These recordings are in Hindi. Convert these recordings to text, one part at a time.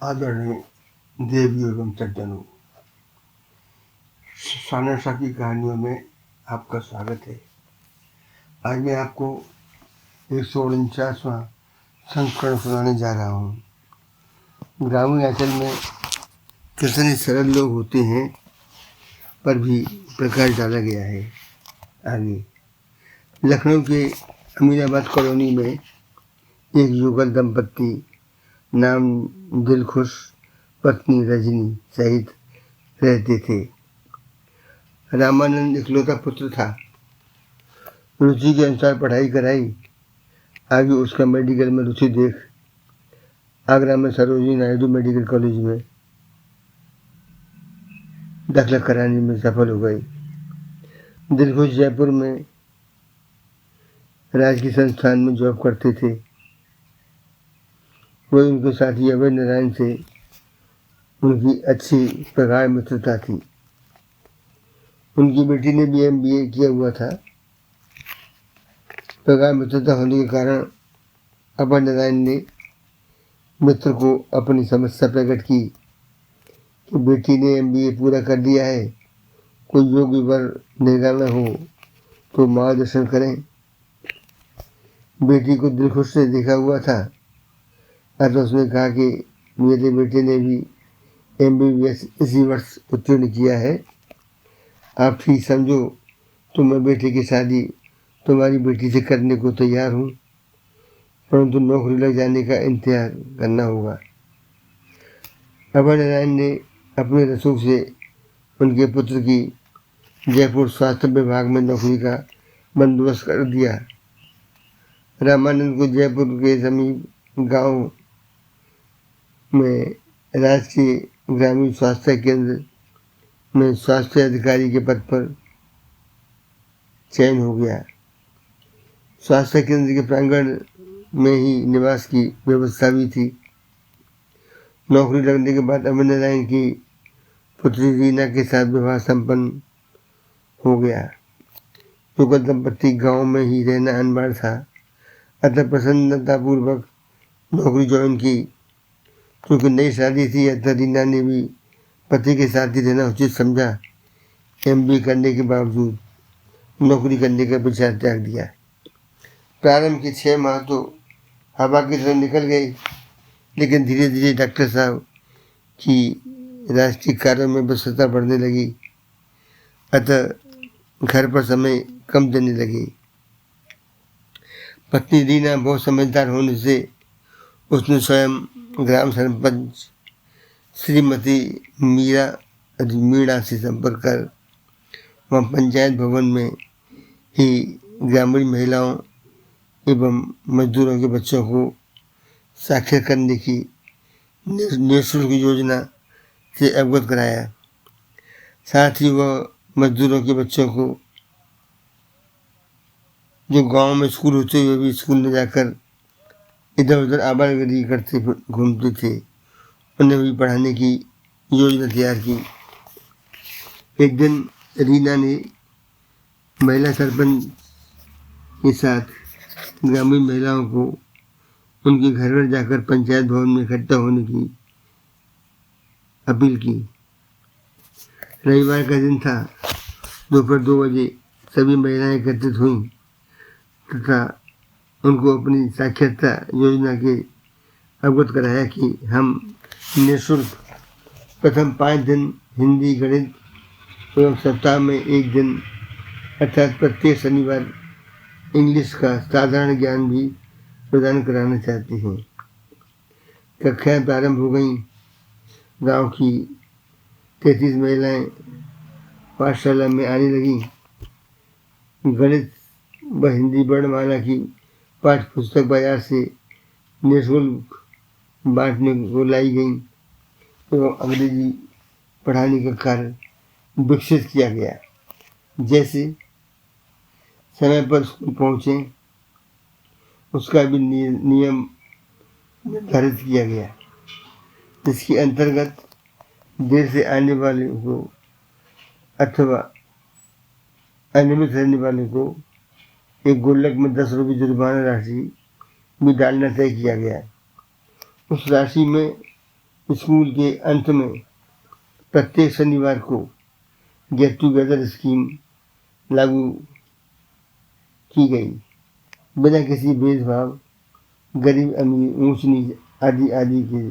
आदरणीय देवी एवं सज्जनों, शाना शाह की कहानियों में आपका स्वागत है। आज मैं आपको 149वां संस्करण सुनाने जा रहा हूँ। ग्रामीण अंचल में कितने सरल लोग होते हैं पर भी प्रकाश डाला गया है। आगे लखनऊ के अमीनाबाद कॉलोनी में एक युगल दंपत्ति नाम दिलखुश पत्नी रजनी सहित रहते थे। रामानंद इकलौता पुत्र था। रुचि के अनुसार पढ़ाई कराई। आगे उसका मेडिकल में रुचि देख आगरा में सरोजिनी नायडू मेडिकल कॉलेज में दाखिला कराने में सफल हो गई। दिलखुश जयपुर में राजकीय संस्थान में जॉब करते थे। वही उनके साथी अभय नारायण से उनकी अच्छी प्रगाढ़ मित्रता थी। उनकी बेटी ने भी MBA किया हुआ था। प्रगाढ़ मित्रता होने के कारण अभय नारायण ने मित्र को अपनी समस्या प्रकट की कि बेटी ने MBA पूरा कर लिया है, कोई योग्य वर निकालना हो तो मार्गदर्शन करें। बेटी को दिलखुश ने देखा हुआ था, अतः उसने कहा कि मेरे बेटे ने भी MBBS इसी वर्ष उत्तीर्ण किया है, आप ठीक समझो तो मैं बेटे की शादी तुम्हारी बेटी से करने को तैयार हूँ, परंतु नौकरी लग जाने का इंतजार करना होगा। अभय नारायण ने अपने रसूख से उनके पुत्र की जयपुर स्वास्थ्य विभाग में नौकरी का बंदोबस्त कर दिया। रामानंद को जयपुर के समीप गांव में राजकीय ग्रामीण स्वास्थ्य केंद्र में स्वास्थ्य अधिकारी के पद पर चयन हो गया। स्वास्थ्य केंद्र के प्रांगण में ही निवास की व्यवस्था भी थी। नौकरी लगने के बाद अभय नारायण की पुत्री रीना के साथ विवाह संपन्न हो गया। युगल दंपत्ति गांव में ही रहना अनिवार्य था, अतः प्रसन्नतापूर्वक नौकरी ज्वाइन की। क्योंकि नई शादी थी, अतः रीना ने भी पति के साथ ही रहना उचित समझा। MBA करने के बावजूद नौकरी करने का विचार त्याग दिया। प्रारंभ के 6 माह तो हवा की तरह निकल गई, लेकिन धीरे धीरे डॉक्टर साहब की राष्ट्रीय कार्यों में व्यस्तता बढ़ने लगी, अतः घर पर समय कम देने लगी। पत्नी रीना बहुत समझदार होने से उसने स्वयं ग्राम सरपंच श्रीमती मीणा से संपर्क कर वहाँ पंचायत भवन में ही ग्रामीण महिलाओं एवं मजदूरों के बच्चों को साक्षर करने की निःशुल्क योजना से अवगत कराया। साथ ही वह मजदूरों के बच्चों को जो गांव में स्कूल होते हुए भी स्कूल में जाकर इधर उधर आवागमन करते घूमते थे, उन्हें भी पढ़ाने की योजना तैयार की। एक दिन रीना ने महिला सरपंच के साथ ग्रामीण महिलाओं को उनके घर घर जाकर पंचायत भवन में इकट्ठा होने की अपील की। रविवार का दिन था। दोपहर 2 बजे सभी महिलाएं एकत्रित हुईं तथा उनको अपनी साक्षरता योजना के अवगत कराया कि हम निःशुल्क प्रथम 5 दिन हिंदी, गणित एवं सप्ताह में 1 दिन अर्थात प्रत्येक शनिवार इंग्लिश का साधारण ज्ञान भी प्रदान कराना चाहते हैं। कक्षाएं प्रारंभ हो गईं। गांव की 33 महिलाएं पाठशाला में आने लगीं। गणित व हिंदी वर्णमाला की पाठ्य पुस्तक बाजार से निःशुल्क बांटने को लाई गई एवं अंग्रेजी पढ़ाने का कार्य विकसित किया गया। जैसे समय पर स्कूल पहुँचे उसका भी नियम निर्धारित किया गया, जिसके अंतर्गत देर से आने वाले को अथवा अनियमित रहने वाले को एक गुल्लक में 10 रुपये जुर्माना राशि भी डालना तय किया गया। उस राशि में स्कूल के अंत में प्रत्येक शनिवार को गेट टुगेदर स्कीम लागू की गई, बिना किसी भेदभाव, गरीब अमीर, ऊंच नीच आदि आदि के।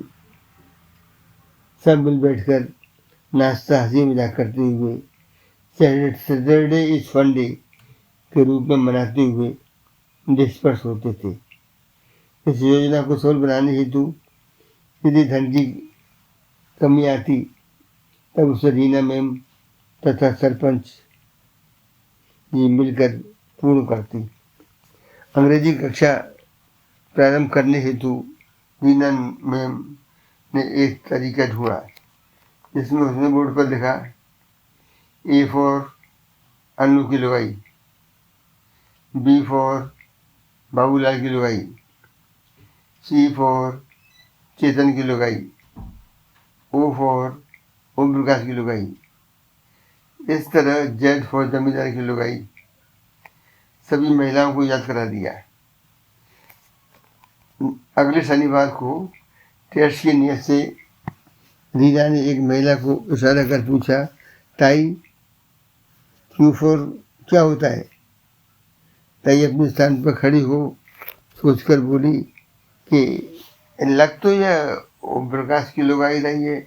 सब मिल बैठकर नाश्ता, हंसी मजाक करते हुए सैटरडे इज फन डे के रूप में मनाते हुए डिस्पर्स होते थे। इस योजना को सफल बनाने हेतु यदि धन की कमी आती तब उसे रीना मैम तथा सरपंच जी मिलकर पूर्ण करती। अंग्रेजी कक्षा प्रारंभ करने हेतु रीना मैम ने एक तरीका ढूंढा जिसमें उसने बोर्ड पर लिखा ए फॉर अन्नू की लुगाई, बी फॉर बाबूलाल की लुगाई, सी फॉर चेतन की लुगाई, ओ फॉर ओम प्रकाश की लुगाई। इस तरह जेड फॉर जमींदार की लुगाई सभी महिलाओं को याद करा दिया। अगले शनिवार को टेस्ट की नियत से रीना ने एक महिला को इशारा कर पूछा, ताई क्यू फॉर क्या होता है? ताई अपने स्थान पर खड़ी हो सोचकर बोली कि लग तो यह ओम प्रकाश की लुगाई रही है,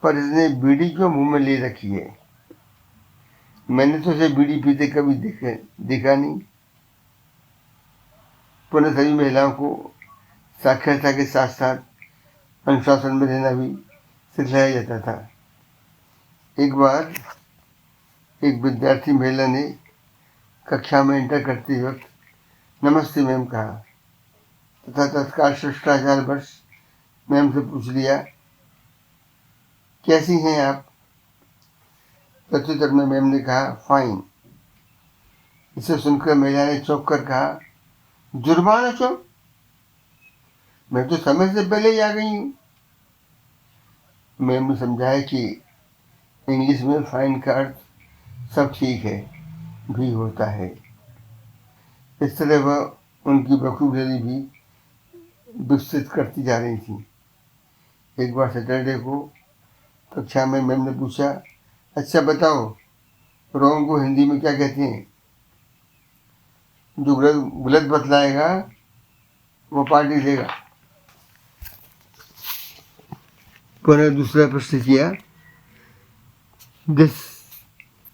पर इसने बीड़ी क्यों मुंह में ले रखी है? मैंने तो उसे बीड़ी पीते कभी देखा नहीं। पुनः सभी महिलाओं को साक्षरता के साथ साथ अनुशासन में रहना भी सिखाया जाता था। एक बार एक विद्यार्थी महिला ने कक्षा में एंटर करते वक्त नमस्ते मैम कहा तथा तत्काल शिष्टाचार वर्ष मैम से पूछ लिया, कैसी हैं आप? प्रत्युत्तर में मैम ने कहा, फाइन। इसे सुनकर महिला ने चौंक कर कहा, जुर्माना चौक? मैं तो समय से पहले ही आ गई हूँ। मैम ने समझाया कि इंग्लिश में फाइन का अर्थ सब ठीक है भी होता है। इस तरह वह उनकी वोकैबुलरी भी विकसित करती जा रही थी। एक बार सैटरडे को कक्षा में मैम ने पूछा, अच्छा बताओ रॉन्ग को हिंदी में क्या कहते हैं? जो गलत बतलाएगा वो पार्टी देगा। पुनः दूसरा प्रश्न किया, दिस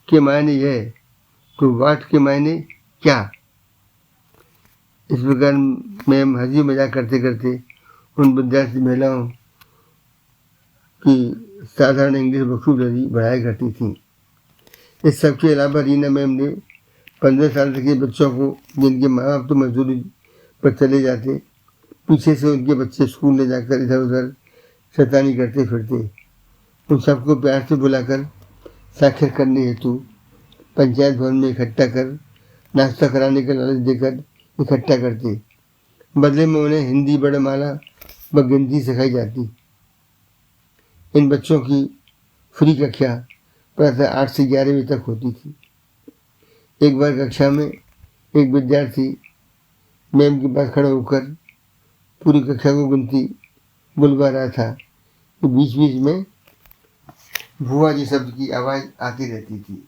के मायने यह, तो वाट के मायने क्या? इस प्रकार मैम हंसी मजाक करते करते उन विद्यार्थी महिलाओं की साधारण इंग्लिश वोकैबुलरी बढ़ाया करती थी। इस सब के अलावा रीना मैम ने 15 साल तक के बच्चों को, जिनके माँ बाप तो मजदूरी पर चले जाते, पीछे से उनके बच्चे स्कूल ले जाकर इधर उधर शैतानी करते फिरते, उन सबको प्यार से बुलाकर साक्षर करने हेतु पंचायत भवन में इकट्ठा कर नाश्ता कराने का लालच देकर इकट्ठा करते। बदले में उन्हें हिंदी वर्णमाला व गिनती सिखाई जाती। इन बच्चों की फ्री कक्षा प्रातः 8 से 11 बजे तक होती थी। एक बार कक्षा में एक विद्यार्थी मैम के पास खड़ा होकर पूरी कक्षा को गिनती बुलवा रहा था कि बीच बीच में भुआ जी शब्द की आवाज़ आती रहती थी।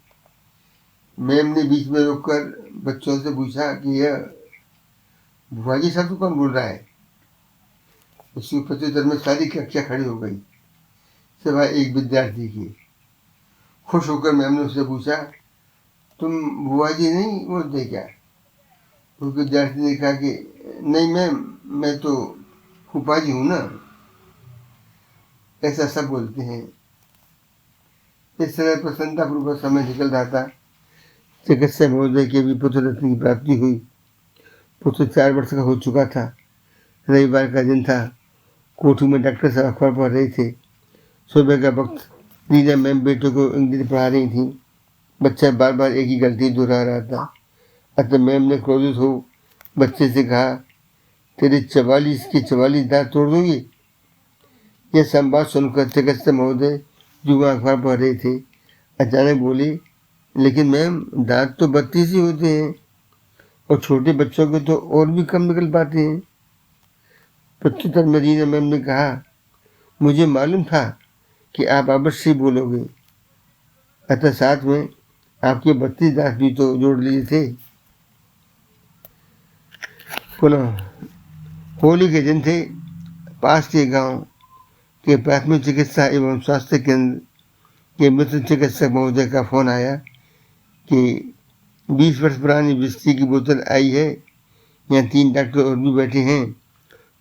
मैम ने बीच में रोककर बच्चों से पूछा कि यह भुआ जी शब्द कौन बोल रहा है? उसके प्रत्युत्तर में सारी कक्षा खड़ी हो गई सिवाय एक विद्यार्थी की। खुश होकर मैम ने उससे पूछा, तुम बुआ जी नहीं बोलते क्या? उस विद्यार्थी ने कहा कि नहीं मैम, मैं तो फूफा जी हूँ ना। ऐसा सब बोलते हैं। इस तरह प्रसन्नतापूर्वक समय निकल रहा था। चिकित्सा महोदय के भी पुत्र रत्न की प्राप्ति हुई। पुत्र 4 वर्ष का हो चुका था। रविवार का दिन था। कोठी में डॉक्टर साहब अखबार पढ़ रहे थे। सुबह का वक्त। रीना मैम बेटे को इंग्लिश पढ़ा रही थी। बच्चा बार बार एक ही गलती दोहरा रहा था। अतः मैम ने क्रोधित हो बच्चे से कहा, तेरे 44 के 44 दांत तोड़ दूंगी। यह संवाद सुनकर चिकित्सा महोदय जो अखबार पढ़ रहे थे अचानक बोले, लेकिन मैम दांत तो 32 ही होते हैं और छोटे बच्चों के तो और भी कम निकल पाते हैं। प्रत्युत्तर में रीना मैम ने कहा, मुझे मालूम था कि आप अवश्य बोलोगे, अतः साथ में आपके 32 दांत भी तो जोड़ लिए थे। पुनः होली के दिन थे। पास के गांव के प्राथमिक चिकित्सा एवं स्वास्थ्य केंद्र के मित्र चिकित्सक महोदय का फोन आया कि 20 वर्ष पुरानी विस्की की बोतल आई है, यहाँ 3 डॉक्टर और भी बैठे हैं,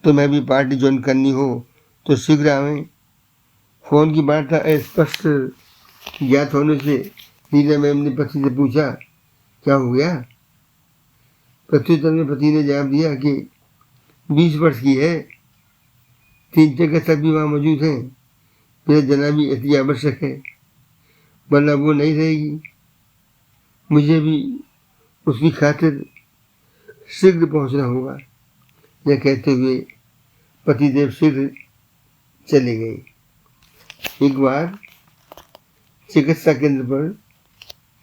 तो मैं भी पार्टी ज्वाइन करनी हो तो शीघ्र आवें। फोन की वार्ता स्पष्ट ज्ञात होने से नीला मैम ने पति से पूछा, क्या हो गया? प्रत्युत्तर में पति ने जवाब दिया कि 20 वर्ष की है, 3 चिकित्सक भी वहाँ मौजूद हैं, मेरा जाना भी अति आवश्यक है, वरना वो नहीं रहेगी। मुझे भी उसकी खातिर शीघ्र पहुंचना होगा। यह कहते हुए पतिदेव शीघ्र चले गए। एक बार चिकित्सा केंद्र पर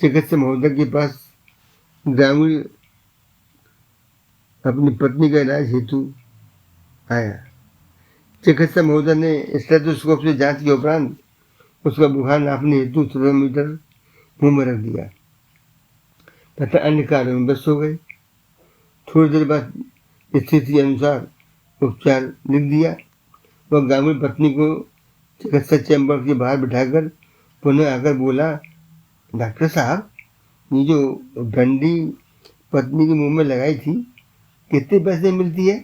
चिकित्सक महोदय के पास ग्रामीण अपनी पत्नी का इलाज हेतु आया। चिकित्सक महोदय ने स्टेथोस्कोप से जांच के उपरांत उसका बुखार नापने हेतु थर्मोमीटर मुंह में रख दिया तथा अन्य कार्यों में व्यस्त हो गए। थोड़ी देर बाद स्थिति अनुसार उपचार लिख दिया। वह ग्रामीण पत्नी को चिकित्सा चैम्बर के बाहर बिठाकर पुनः आकर बोला, डॉक्टर साहब, ये जो डंडी पत्नी के मुंह में लगाई थी, कितने पैसे मिलती है?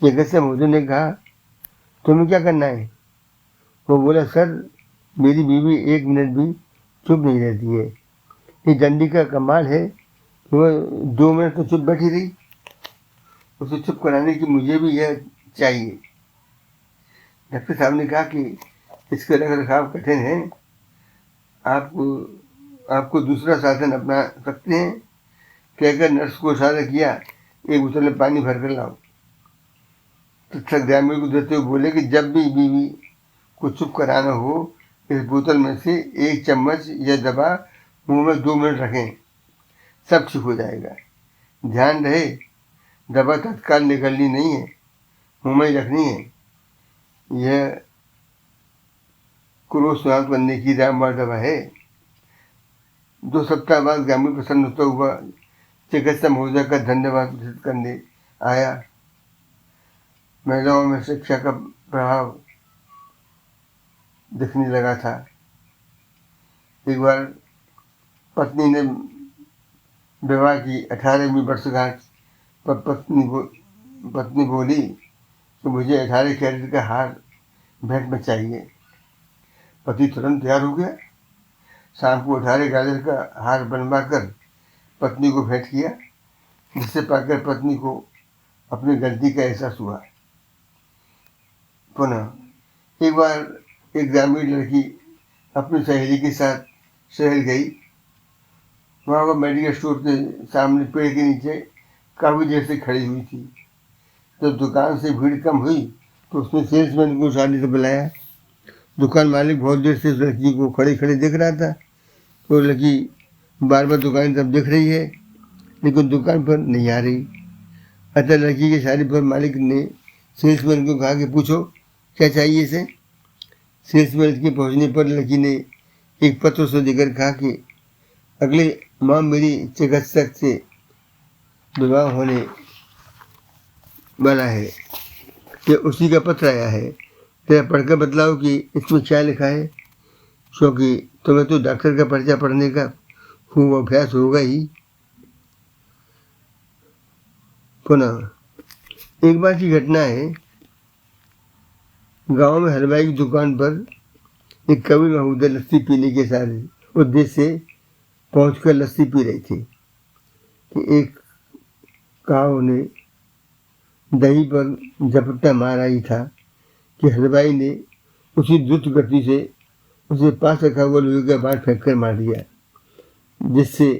चिकित्सक महोदय ने कहा, तुम्हें क्या करना है? वो बोला, सर, मेरी बीवी 1 मिनट भी चुप नहीं रहती है। ये डंडी का कमाल है, वो 2 मिनट तो चुप बैठी रही। उसे चुप कराने की मुझे भी यह चाहिए। डॉक्टर साहब ने कहा कि इसका रख रखाव कठिन है, आपको दूसरा साधन अपना सकते हैं। कहकर नर्स को इशारा किया, एक बोतल में पानी भर कर लाओ। तथा ग्रामीण को देते हुए बोले कि जब भी बीवी को चुप कराना हो, इस बोतल में से 1 चम्मच या दवा मुंह में 2 मिनट रखें, सब ठीक हो जाएगा। ध्यान रहे, दवा तत्काल निगलनी नहीं है, मुंह में ही रखनी है। यह क्रोध शांत करने की रामबाण दवा है। 2 सप्ताह बाद ग्रामीण प्रसन्न होता हुआ चिकित्सा महोदय का धन्यवाद प्रस्तुत करने आया। महिलाओं में शिक्षा का प्रभाव दिखने लगा था। एक बार पत्नी ने विवाह की 18वीं वर्षगांठ पर पत्नी बोली कि मुझे 18 कैरेट का हार भेंट में चाहिए। पति तुरंत तैयार हो गया। शाम को 18 कैरेट का हार बनवा कर पत्नी को भेंट किया, जिसे पाकर पत्नी को अपनी गलती का एहसास हुआ। पुनः एक बार एक ग्रामीण लड़की अपनी सहेली के साथ शहर गई। वहाँ वह मेडिकल स्टोर के सामने पेड़ के नीचे काफ़ी देर से खड़ी हुई थी। जब दुकान से भीड़ कम हुई तो उसने सेल्समैन को उठाने से बुलाया। दुकान मालिक बहुत देर से उस लड़की को खड़े खड़े देख रहा था। तो लड़की बार बार दुकान की तरफ देख रही है, लेकिन दुकान पर नहीं आ रही। अतः लड़की के इशारे पर मालिक ने सेल्समैन को कहा कि पूछो क्या चाहिए इसे। सेल्समैन के पहुंचने पर लड़की ने एक पत्र से देकर कहा कि अगले माह मेरी चिकित्सक से विवाह होने वाला है, ये उसी का पत्र आया है, तेरा पढ़कर बतलाओ कि इसमें क्या लिखा है, क्योंकि तुम्हें तो डॉक्टर का पर्चा पढ़ने का खूब अभ्यास होगा ही। पुनः एक बार की घटना है। गांव में हलवाई की दुकान पर एक कवि महोदय लस्सी पीने के सारे उद्देश्य से पहुंचकर लस्सी पी रही थी कि एक काव ने दही पर झपट्टा मारा ही था कि हलवाई ने उसी द्रुत गति से उसे पास रखा हुआ लोहे का बाट फेंक कर मार दिया, जिससे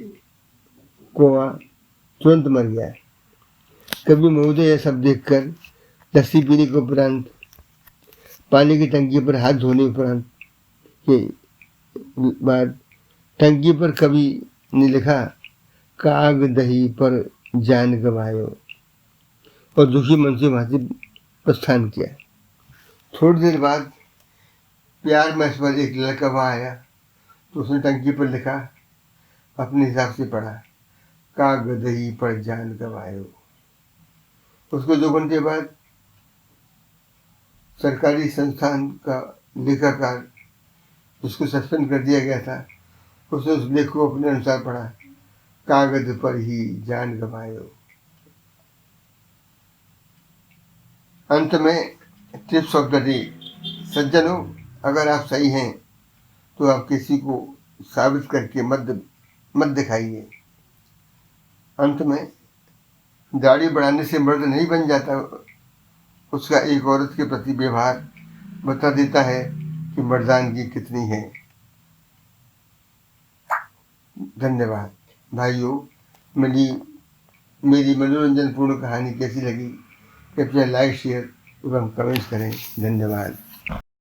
कौवा तुरंत मर गया। कवि महोदय यह सब देखकर लस्सी पीने के उपरांत पानी की टंकी पर हाथ धोने उपरांत के बाद टंकी पर कवि ने लिखा, काग दही पर जान गवायो, और दुखी मन से वहां से प्रस्थान किया। थोड़ी देर बाद प्यार मैच पर एक लड़का वहाँ आया, तो उसने टंकी पर लिखा, अपने हिसाब से पढ़ा, का गदही पर जान गवायो। उसको 2 घंटे बाद सरकारी संस्थान का लेखाकार, जिसको सस्पेंड कर दिया गया था, उसने उस लेख को अपने अनुसार पढ़ा, कागज पर ही जान गवायो। अंत में टिप्स ऑफ द डे। सज्जनों, अगर आप सही हैं तो आप किसी को साबित करके मत दिखाइए। अंत में दाढ़ी बढ़ाने से मर्द नहीं बन जाता, उसका एक औरत के प्रति व्यवहार बता देता है कि मर्दानगी कितनी है। धन्यवाद भाइयों। मेरी मनोरंजनपूर्ण कहानी कैसी लगी, कृपया लाइक, शेयर एवं कमेंट्स करें। धन्यवाद।